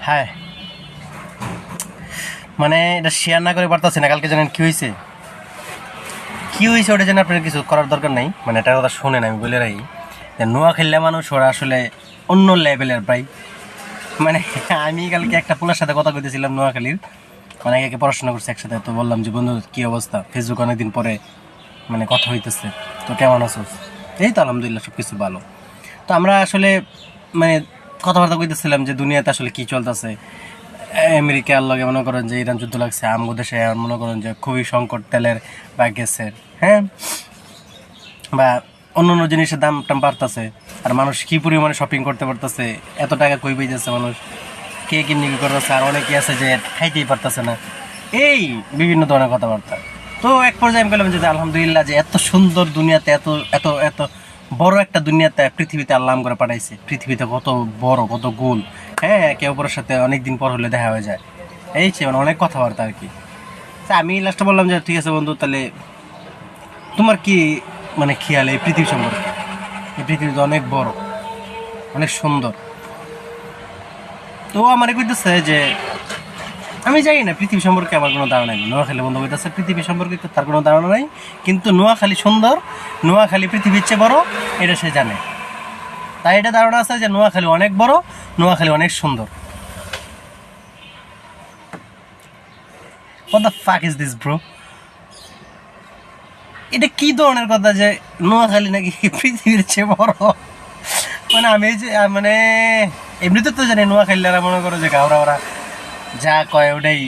হ্যাঁ, মানে এটা শেয়ার না করে পারতেছি না। কালকে জানেন কী হয়েছে ওটা জন্য আপনার কিছু করার দরকার নেই, মানে এটার কথা শোনেন, আমি বলে রাখি যে নোয়াখালী মানুষ ওরা আসলে অন্য লেভেলের প্রায়। মানে আমি কালকে একটা পোলার সাথে কথা কইতেছিলাম নোয়াখালীর, মানে একে পড়াশোনা করছে একসাথে, তো বললাম যে বন্ধু কী অবস্থা, ফেসবুক অনেকদিন পরে মানে কথা হইতেছে, তো কেমন আছো? এই তো আলহামদুলিল্লাহ সব কিছু ভালো। তো আমরা আসলে মানে কথাবার্তা কইতেছিলাম যে দুনিয়াতে আসলে কী চলতেছে। আমেরিকার লগে মনে করেন যে ইরান যুদ্ধ লাগছে, আমগো দেশে মনে করেন যে খুবই সংকট তেলের বা গ্যাসের, হ্যাঁ, বা অন্য অন্য জিনিসের দাম টাম বাড়তেছে। আর মানুষ কী পরিমাণে শপিং করতে পারতেছে, এত টাকা কই পাইতেছে মানুষ, কে কিনে কি করতেছে, আর অনেকে আছে যে খাইতেই পারতেছে না, এই বিভিন্ন ধরনের কথাবার্তা। তো এক পর্যায়ে আমি বললাম যে আলহামদুলিল্লাহ যে এত সুন্দর দুনিয়াতে, এত এত এত বড় একটা দুনিয়াতে পৃথিবীতে আল্লাহ করে পাঠাইছে। পৃথিবীতে কত বড়, কত গোল, হ্যাঁ, একে অপরের সাথে অনেক দিন পর হলে দেখা হয়ে যায়, এই সে মানে অনেক কথাবার্তা আর কি। তা আমি লাস্টে বললাম যে ঠিক আছে বন্ধু, তাহলে তোমার কি মানে খেয়াল এই পৃথিবী সম্পর্কে? এই পৃথিবী তো অনেক বড়, অনেক সুন্দর। তো আমার কইতেছে যে আমি জানি না পৃথিবী সম্পর্কে আমার কোনো ধারণা নেই। নোয়াখালী বন্ধু কইতেছে পৃথিবী সম্পর্কে তার কোনো ধারণা নাই, কিন্তু নোয়াখালী সুন্দর, নোয়াখালী পৃথিবীর চেয়ে বড়, এটা সে জানে। তাই এটা ধারণা আছে যে নোয়াখালী অনেক বড়, নোয়াখালী অনেক সুন্দর। What the fuck is this, bro? এটা কি ধরনের কথা যে নোয়াখালী নাকি পৃথিবীর চেয়ে বড়? মানে আমি যে মানে এমনিতে তো জানি নোয়াখালীরা মনে করো যে গাওরা ওরা যা কয় ওটাই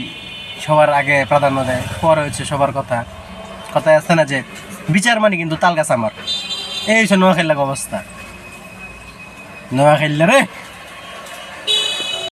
সবার আগে প্রাধান্য দেয়, পরে হচ্ছে সবার কথা। কথায় আছে না যে বিচার মানে কিন্তু তাল গাছ আমার, এই সে নোয়াখালীর অবস্থা। নোয়াখালী রে